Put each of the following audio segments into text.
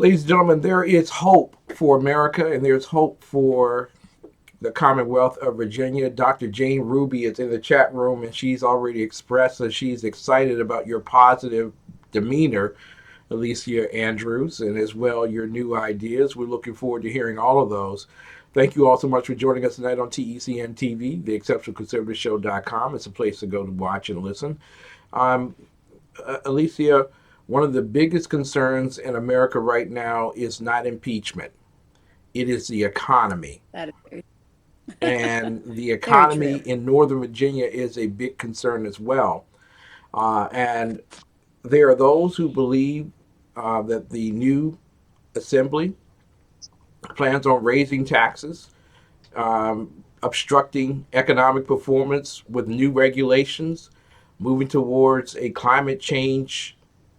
Ladies and gentlemen, there is hope for America and there's hope for the Commonwealth of Virginia. Dr. Jane Ruby is in the chat room and she's already expressed that she's excited about your positive demeanor, Aliscia Andrews, and as well your new ideas. We're looking forward to hearing all of those. Thank you all so much for joining us tonight on TECN TV, TheExceptionalConservative.com. It's a place to go to watch and listen. Aliscia, one of the biggest concerns in America right now is not impeachment. It is the economy. That is And the very economy true. in Northern Virginia is a big concern as well. And there are those who believe that the new assembly plans on raising taxes, obstructing economic performance with new regulations, moving towards a climate change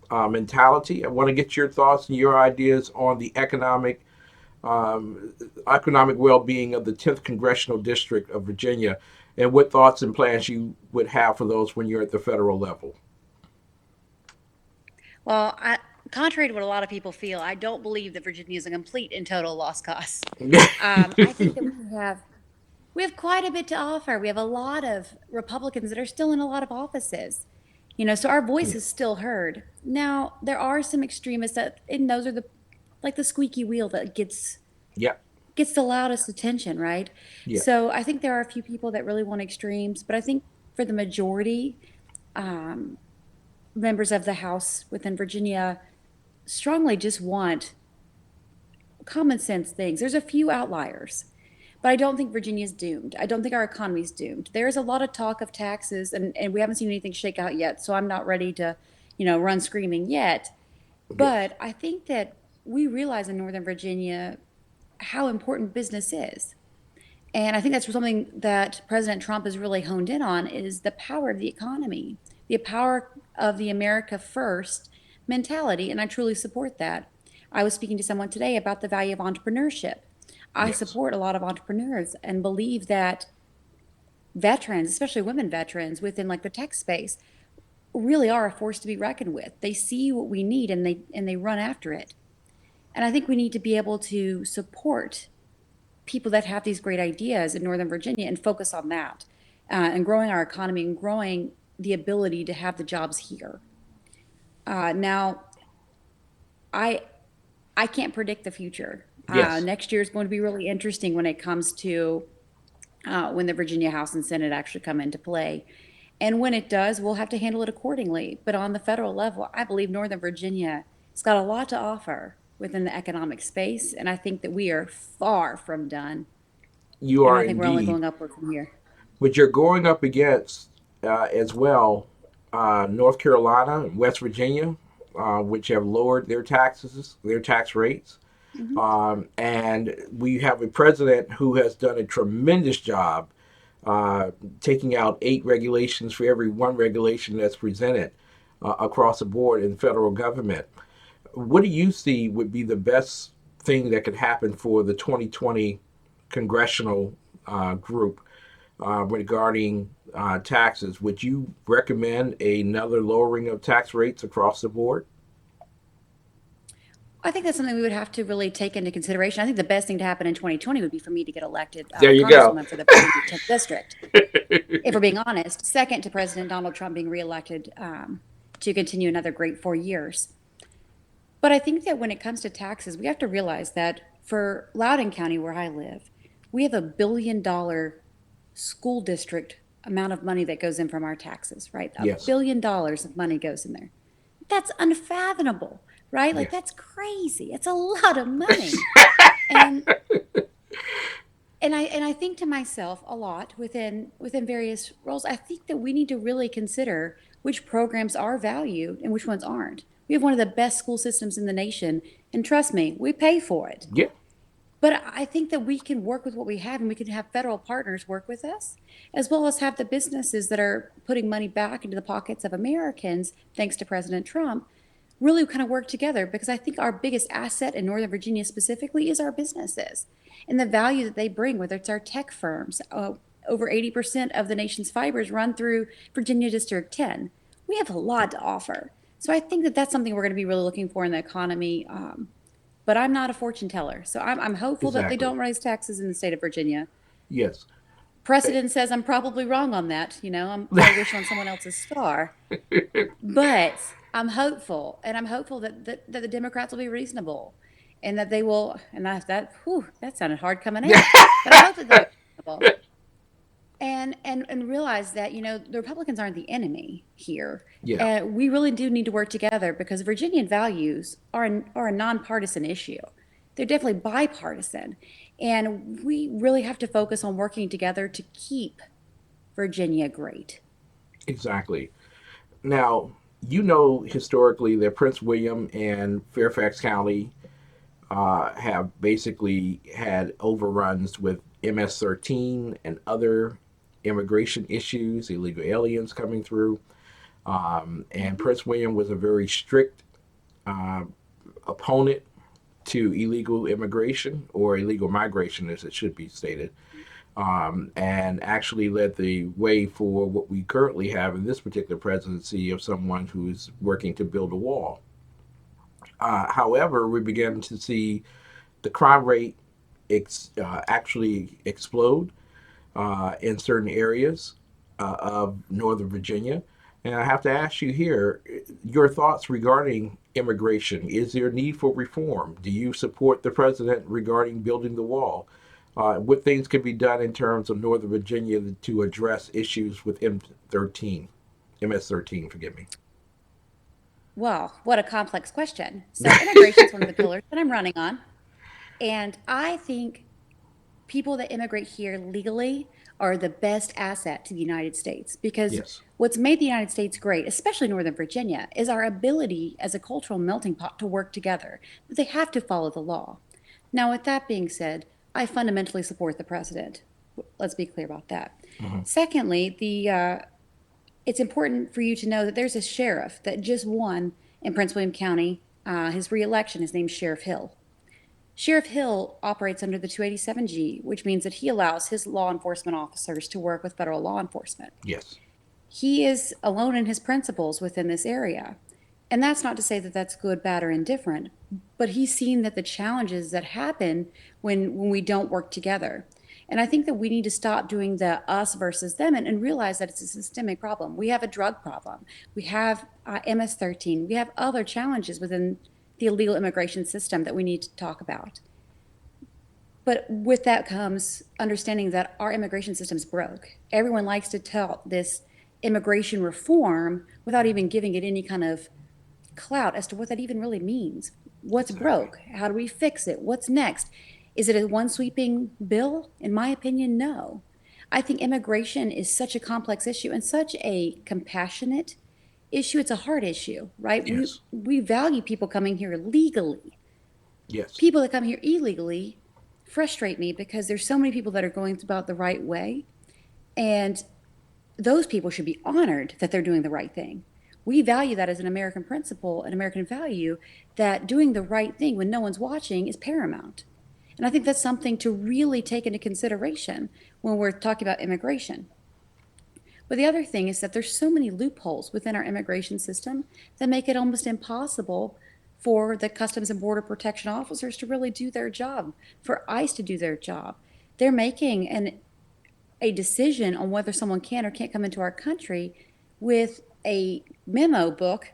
mentality. I want to get your thoughts and your ideas on the um, economic well-being of the 10th congressional district of Virginia, and what thoughts and plans you would have for those when you're at the federal level. Well, contrary to what a lot of people feel, I don't believe that Virginia is a complete and total lost cause. I think that we have quite a bit to offer. We have a lot of Republicans that are still in a lot of offices, so our voice is still heard. Now, there are some extremists and those are like the squeaky wheel that Yeah, gets the loudest attention, right? yeah, So I think there are a few people that really want extremes, but I think for the majority, members of the House within Virginia strongly just want common sense things. There's a few outliers, but I don't think Virginia's doomed. I don't think our economy's doomed. There's a lot of talk of taxes, and we haven't seen anything shake out yet. So I'm not ready to, run screaming yet. yes, But I think that we realize in Northern Virginia how important business is. And I think that's something that President Trump has really honed in on is the power of the economy, the power of the America first mentality. And I truly support that. I was speaking to someone today about the value of entrepreneurship. I yes, support a lot of entrepreneurs and believe that veterans, especially women veterans within like the tech space, really are a force to be reckoned with. They see what we need and they run after it. And I think we need to be able to support people that have these great ideas in Northern Virginia and focus on that and growing our economy and growing the ability to have the jobs here. Now, I I can't predict the future. yes. Next year is going to be really interesting when it comes to when the Virginia House and Senate actually come into play. And when it does, we'll have to handle it accordingly. But on the federal level, I believe Northern Virginia has got a lot to offer within the economic space. And I think that we are far from done. You And are I think we're only indeed. going upward from here. But you're going up against as well North Carolina and West Virginia, which have lowered their tax rates. Hmm. And we have a president who has done a tremendous job taking out 8 regulations for every one regulation that's presented across the board in the federal government. What do you see would be the best thing that could happen for the 2020 congressional group regarding taxes? Would you recommend another lowering of tax rates across the board? I think that's something we would have to really take into consideration. I think the best thing to happen in 2020 would be for me to get elected There you go. congresswoman for the Virginia 10th district, if we're being honest. Second to President Donald Trump being reelected to continue another great 4 years. But I think that when it comes to taxes, we have to realize that for Loudoun County, where I live, we have $1 billion school district amount of money that goes in from our taxes, right? A Yes. billion dollars of money goes in there. That's unfathomable, right? Like Yes. that's crazy. It's a lot of money. And and I think to myself a lot within various roles. I think that we need to really consider which programs are valued and which ones aren't. We have one of the best school systems in the nation, and trust me, we pay for it. Yeah. But I think that we can work with what we have and we can have federal partners work with us, as well as have the businesses that are putting money back into the pockets of Americans, thanks to President Trump, really kind of work together because I think our biggest asset in Northern Virginia specifically is our businesses and the value that they bring, whether it's our tech firms. Over 80% of the nation's fibers run through Virginia District 10. We have a lot to offer. So I think that that's something we're going to be really looking for in the economy but I'm not a fortune teller. So I'm hopeful that they Exactly. don't raise taxes in the state of Virginia. Yes. Precedent says I'm probably wrong on that. I'm probably wishing on someone else's star. But I'm hopeful, and I'm hopeful that the Democrats will be reasonable and that they will, and that sounded hard coming out, but I hope that they'll be reasonable and realize that the Republicans aren't the enemy here. Yeah, We really do need to work together because Virginian values are a nonpartisan issue. They're definitely bipartisan, and we really have to focus on working together to keep Virginia great. exactly. Now, historically that Prince William and Fairfax County have basically had overruns with MS-13 and other immigration issues, illegal aliens coming through. And Prince William was a very strict uh, opponent to illegal immigration or illegal migration, as it should be stated, and actually led the way for what we currently have in this particular presidency of someone who is working to build a wall. However, we began to see the crime rate actually explode in certain areas of Northern Virginia. And I have to ask you here your thoughts regarding immigration. Is there a need for reform? Do you support the president regarding building the wall? What things can be done in terms of Northern Virginia to address issues with M13, MS-13, forgive me? Well, what a complex question. So, immigration is one of the pillars that I'm running on. And I think people that immigrate here legally are the best asset to the United States because Yes, what's made the United States great, especially Northern Virginia, is our ability as a cultural melting pot to work together. But they have to follow the law. Now, with that being said, I fundamentally support the president. Let's be clear about that. hmm, Secondly, it's important for you to know that there's a sheriff that just won in Prince William County. His reelection is named Sheriff Hill. Sheriff Hill operates under the 287G, which means that he allows his law enforcement officers to work with federal law enforcement. yes, He is alone in his principles within this area. And that's not to say that that's good, bad, or indifferent, but he's seen that the challenges that happen when we don't work together. And I think that we need to stop doing the us versus them and realize that it's a systemic problem. We have a drug problem. We have MS-13. We have other challenges within the illegal immigration system that we need to talk about. But with that comes understanding that our immigration system's broke. Everyone likes to tout this immigration reform without even giving it any kind of clout as to what that even really means. What's exactly. broke? How do we fix it? What's next? Is it a one sweeping bill? In my opinion, no. I think immigration is such a complex issue and such a compassionate issue. It's a hard issue, right? We Yes, we value people coming here legally. yes, People that come here illegally frustrate me because there's so many people that are going about the right way, and those people should be honored that they're doing the right thing. We value that as an American principle, an American value, that doing the right thing when no one's watching is paramount. And I think that's something to really take into consideration when we're talking about immigration. But the other thing is that there's so many loopholes within our immigration system that make it almost impossible for the Customs and Border Protection officers to really do their job, for ICE to do their job. They're making a decision on whether someone can or can't come into our country with a memo book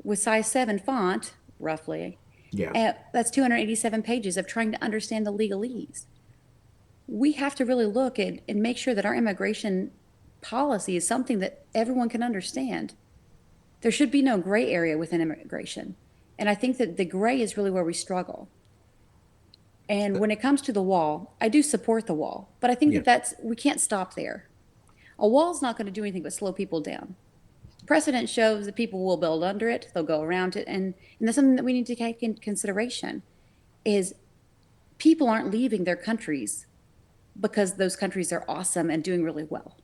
with size 7 font, roughly. yes. And that's 287 pages of trying to understand the legalese. We have to really look at and make sure that our immigration policy is something that everyone can understand. There should be no gray area within immigration. And I think that the gray is really where we struggle. And when it comes to the wall, I do support the wall, but I think Yeah, that we can't stop there. A wall's not going to do anything but slow people down. Precedent shows that people will build under it, they'll go around it, and that's something that we need to take into consideration is people aren't leaving their countries because those countries are awesome and doing really well.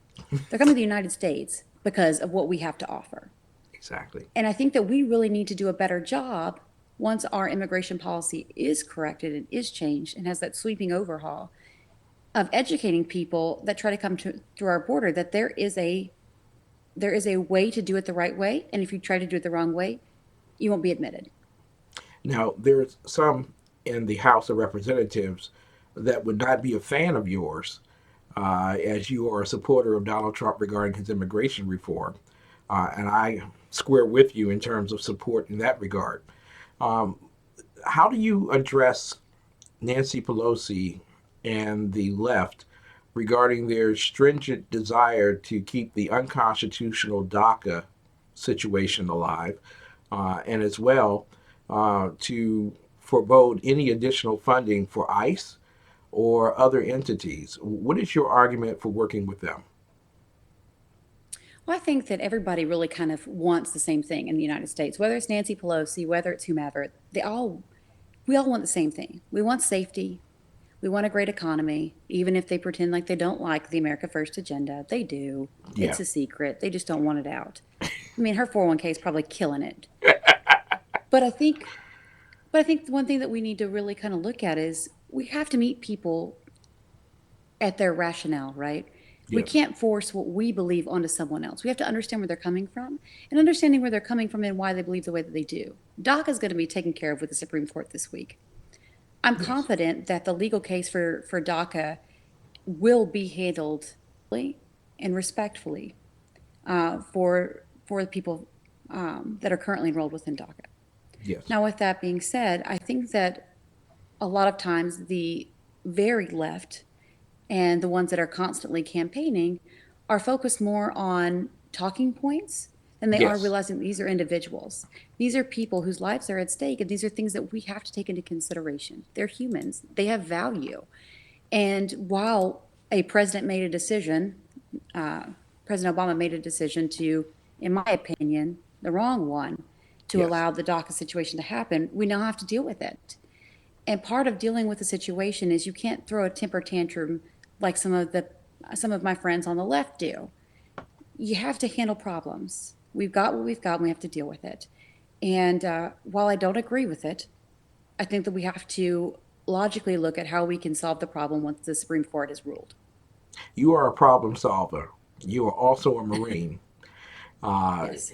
They're coming to the United States because of what we have to offer. exactly. And I think that we really need to do a better job once our immigration policy is corrected and is changed and has that sweeping overhaul of educating people that try to come through our border that there is a way to do it the right way, and if you try to do it the wrong way, you won't be admitted. Now, there's some. in the House of Representatives that would not be a fan of yours, as you are a supporter of Donald Trump regarding his immigration reform. And I square with you in terms of support in that regard. Um, how do you address Nancy Pelosi and the left regarding their stringent desire to keep the unconstitutional DACA situation alive, and as well to forbode any additional funding for ICE or other entities? What is your argument for working with them? Well, I think that everybody really kind of wants the same thing in the United States, whether it's Nancy Pelosi, whether it's whomever. We all want the same thing. We want safety. We want a great economy, even if they pretend like they don't like the America First agenda. They do. Yeah. It's a secret. They just don't want it out. I mean, her 401k is probably killing it. But I think, but I think the one thing that we need to really kind of look at is we have to meet people at their rationale, right? We Yes. can't force what we believe onto someone else. We have to understand where they're coming from and understanding where they're coming from and why they believe the way that they do. DACA is going to be taken care of with the Supreme Court this week. I'm Yes. confident that the legal case for DACA will be handled and respectfully for the people that are currently enrolled within DACA. Yes. Now, with that being said, I think that a lot of times the very left and the ones that are constantly campaigning are focused more on talking points than they are Yes. realizing these are individuals. These are people whose lives are at stake, and these are things that we have to take into consideration. They're humans, they have value. And while a president made a decision, uh, President Obama made a decision to, in my opinion, the wrong one, to Yes. allow the DACA situation to happen, we now have to deal with it. And part of dealing with the situation is you can't throw a temper tantrum like some of my friends on the left do. You have to handle problems. We've got what we've got, and we have to deal with it. And while I don't agree with it, I think that we have to logically look at how we can solve the problem once the Supreme Court has ruled. You are a problem solver. You are also a Marine. Uh, Yes.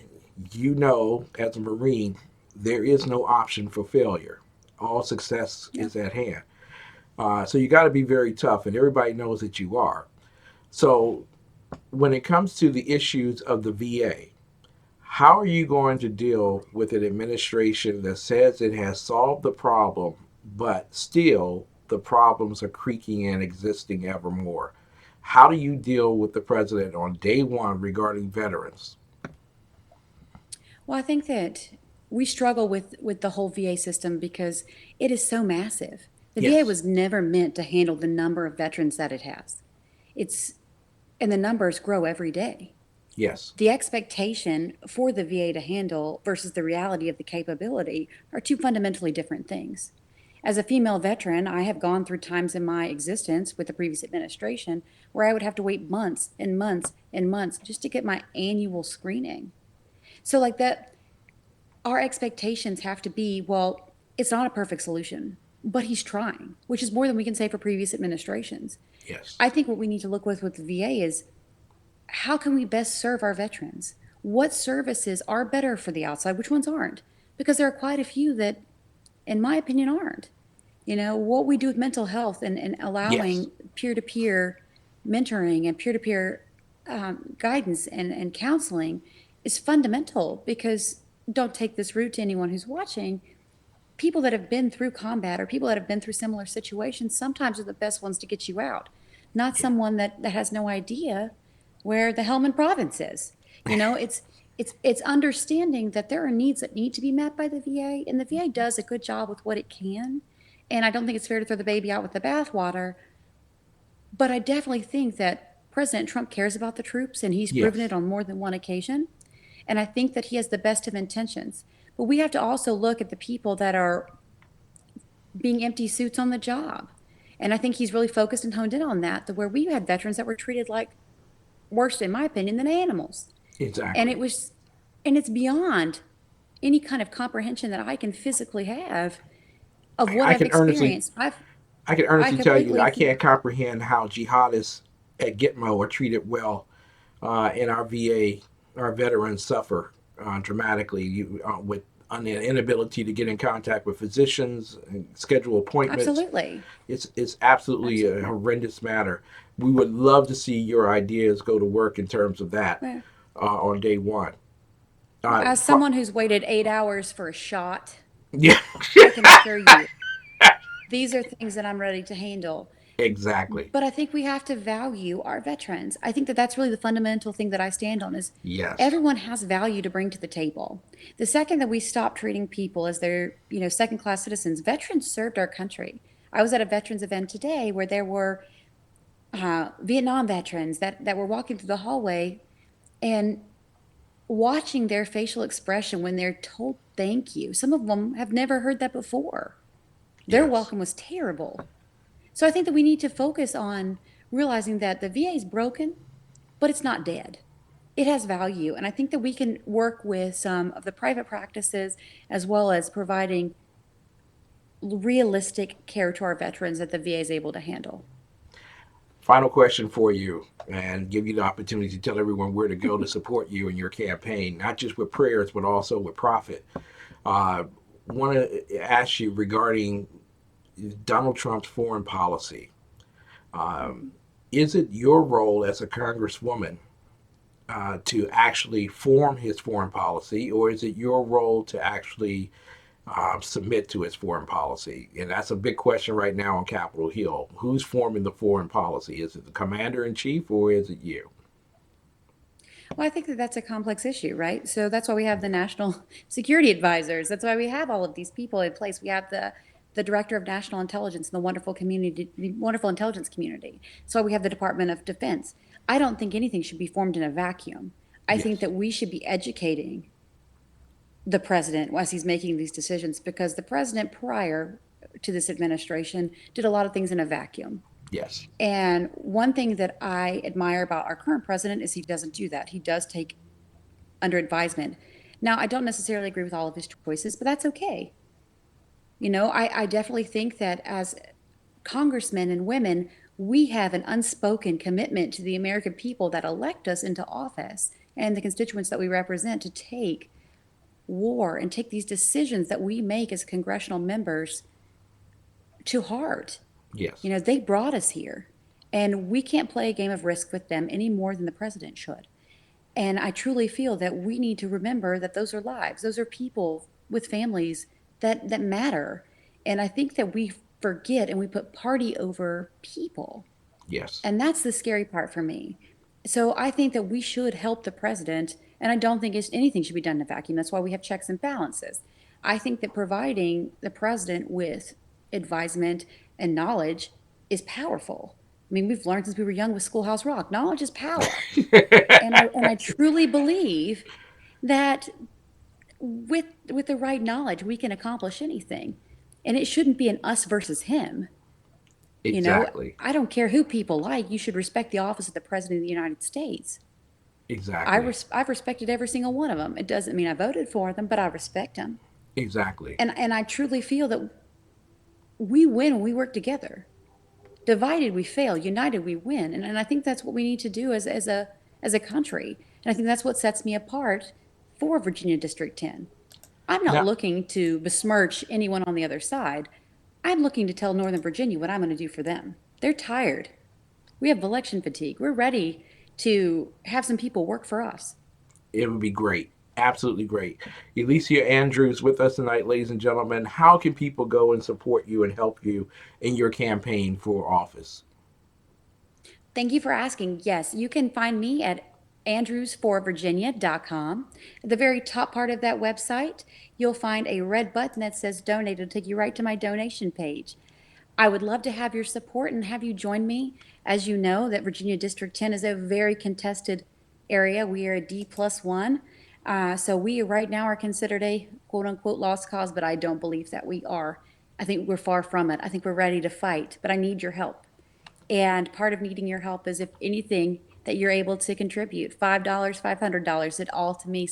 you know, as a Marine, there is no option for failure. All success Yeah. is at hand. So you got to be very tough, and everybody knows that you are. So when it comes to the issues of the VA, how are you going to deal with an administration that says it has solved the problem, but still the problems are creaking and existing evermore? How do you deal with the president on day one regarding veterans? Well, I think that we struggle with the whole VA system because it is so massive. The VA Yes, was never meant to handle the number of veterans that it has. It's and the numbers grow every day. yes, The expectation for the VA to handle versus the reality of the capability are two fundamentally different things. As a female veteran, I have gone through times in my existence with the previous administration where I would have to wait months and months and months just to get my annual screening. So, like that, our expectations have to be well, it's not a perfect solution, but he's trying, which is more than we can say for previous administrations. yes, I think what we need to look with the VA is how can we best serve our veterans? What services are better for the outside? Which ones aren't? Because there are quite a few that, in my opinion, aren't. You know, what we do with mental health and yes. allowing peer to peer mentoring and peer to peer guidance and counseling is fundamental because don't take this route to anyone who's watching. People that have been through combat or people that have been through similar situations sometimes are the best ones to get you out, not Yeah. someone that has no idea where the Helmand province is. You know, it's understanding that there are needs that need to be met by the VA, and the VA does a good job with what it can. And I don't think it's fair to throw the baby out with the bathwater, but I definitely think that President Trump cares about the troops, and he's proven it Yes. on more than one occasion. And I think that he has the best of intentions. But we have to also look at the people that are being empty suits on the job. And I think he's really focused and honed in on that, to where we had veterans that were treated like worse, in my opinion, than animals. And it Exactly. was, and it's beyond any kind of comprehension that I can physically have of what I I've can earnestly, experienced. I can I earnestly tell you that completely I feel, can't comprehend how jihadists at Gitmo are treated well in our VA. Our veterans suffer dramatically with on the inability to get in contact with physicians and schedule appointments. Absolutely. It's absolutely a Absolutely. horrendous matter. We would love to see your ideas go to work in terms of that Well, on day one. as Fu- someone who's waited 8 hours for a shot, yeah, I can assure you these are things that I'm ready to handle. exactly. But I think we have to value our veterans. I think that that's really the fundamental thing that I stand on is Yes, everyone has value to bring to the table. The second that we stop treating people as their, second class citizens, veterans served our country. I was at a veterans event today where there were Vietnam veterans that were walking through the hallway and watching their facial expression when they're told thank you. Some of them have never heard that before. Their yes, welcome was terrible. So I think that we need to focus on realizing that the VA is broken, but it's not dead. It has value. And I think that we can work with some of the private practices as well as providing realistic care to our veterans that the VA is able to handle. final question for you, and give you the opportunity to tell everyone where to go to support you in your campaign, not just with prayers, but also with profit. I want to ask you regarding Donald Trump's foreign policy. Um, is it your role as a congresswoman to actually form his foreign policy, or is it your role to actually submit to his foreign policy? And that's a big question right now on Capitol Hill. Who's forming the foreign policy? Is it the commander in chief, or is it you? Well, I think that that's a complex issue, right? So that's why we have the national security advisors. That's why we have all of these people in place. We have the director of national intelligence and the wonderful intelligence community. That's why we have the Department of Defense. I don't think anything should be formed in a vacuum. I think Yes, that we should be educating the president as he's making these decisions because the president prior to this administration did a lot of things in a vacuum. yes, And one thing that I admire about our current president is he doesn't do that. He does take under advisement. Now, I don't necessarily agree with all of his choices, but that's okay. I definitely think that as congressmen and women, we have an unspoken commitment to the American people that elect us into office and the constituents that we represent to take war and take these decisions that we make as congressional members to heart. yes, They brought us here, and we can't play a game of risk with them any more than the president should. And I truly feel that we need to remember that those are lives, those are people with families that matter. And I think that we forget and we put party over people. yes, And that's the scary part for me. So I think that we should help the president, and I don't think anything should be done in a vacuum. That's why we have checks and balances. I think that providing the president with advisement and knowledge is powerful. I mean, we've learned since we were young with Schoolhouse Rock, knowledge is power. And I truly believe that with the right knowledge, we can accomplish anything. And it shouldn't be an us versus him. exactly, I don't care who people like. You should respect the office of the President of the United States. exactly, I've respected every single one of them. It doesn't mean I voted for them, but I respect them. exactly. And I truly feel that we win when we work together. Divided we fail, united we win. And I think that's what we need to do as a country. And I think that's what sets me apart for Virginia District 10. I'm not Now, looking to besmirch anyone on the other side. I'm looking to tell Northern Virginia what I'm going to do for them. They're tired. We have election fatigue. We're ready to have some people work for us. it would be great. Absolutely great. Aliscia Andrews with us tonight, ladies and gentlemen. How can people go and support you and help you in your campaign for office? Thank you for asking. Yes, you can find me at andrewsforvirginia.com. At the very top part of that website, you'll find a red button that says donate. It'll take you right to my donation page. I would love to have your support and have you join me. As you know, that Virginia District 10 is a very contested area. We are a D+1. So we right now are considered a quote unquote lost cause, but I don't believe that we are. I think we're far from it. I think we're ready to fight, but I need your help. And part of needing your help is if anything that you're able to contribute, $5, $500, it all to me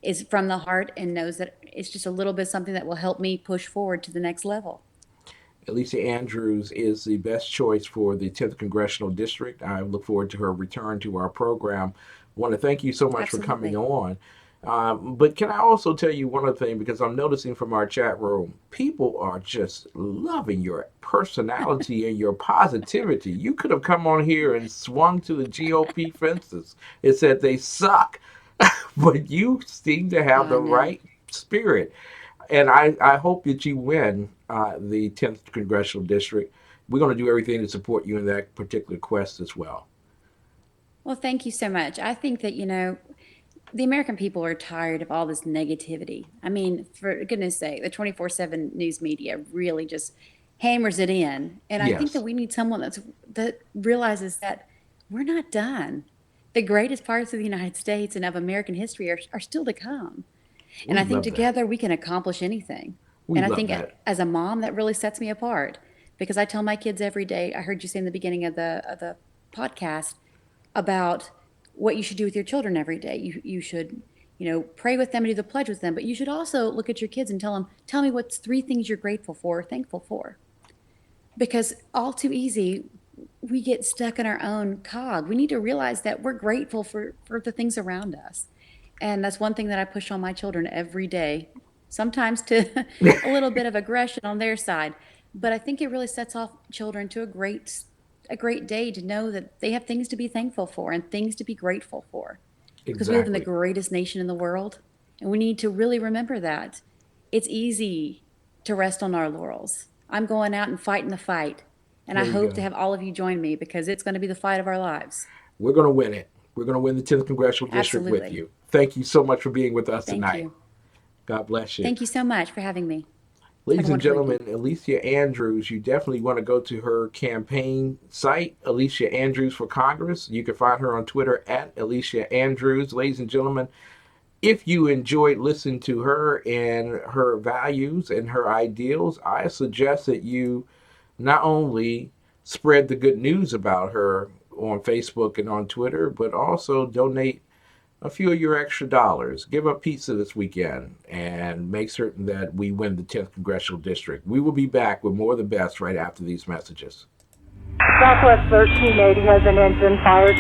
is from the heart and knows that it's just a little bit something that will help me push forward to the next level. Aliscia Andrews is the best choice for the 10th Congressional District. I look forward to her return to our program. I want to thank you so much for coming Absolutely. on. But can I also tell you one other thing? Because I'm noticing from our chat room, people are just loving your personality and your positivity. You could have come on here and swung to the GOP fences and said they suck, but you seem to have Oh, the no. right spirit. And I hope that you win the 10th Congressional District. We're going to do everything to support you in that particular quest as well. Well, thank you so much. I think that, the American people are tired of all this negativity. I mean, for goodness sake, the 24/7 news media really just hammers it in. And I think that Yes, we need someone that realizes that we're not done. The greatest parts of the United States and of American history are still to come. And we I think love that. together we can accomplish anything. We And I love think that. as a mom, that really sets me apart because I tell my kids every day. I heard you say in the beginning of the podcast about what you should do with your children every day. You should, pray with them and do the pledge with them, but you should also look at your kids and tell me what's three things you're grateful for or thankful for. Because all too easy, we get stuck in our own cog. We need to realize that we're grateful for the things around us. And that's one thing that I push on my children every day, sometimes to a little bit of aggression on their side. But I think it really sets off children to a great day to know that they have things to be thankful for and things to be grateful for. Because we live in the Exactly. greatest nation in the world, and we need to really remember that. It's easy to rest on our laurels. I'm going out and fighting the fight, and I There you hope to go. have all of you join me because it's going to be the fight of our lives. We're going to win it. We're going to win the 10th Congressional District with Absolutely. you. Thank you so much for being with us Thank tonight. you. God bless you. Thank you so much for having me. Have a Ladies and wonderful gentlemen, evening. Aliscia Andrews, you definitely want to go to her campaign site, Aliscia Andrews for Congress. You can find her on Twitter at Aliscia Andrews. Ladies and gentlemen, if you enjoyed listening to her and her values and her ideals, I suggest that you not only spread the good news about her on Facebook and on Twitter, but also donate a few of your extra dollars. Give up pizza this weekend and make certain that we win the 10th Congressional District. We will be back with more of the best right after these messages. Southwest 1380 has an engine fire.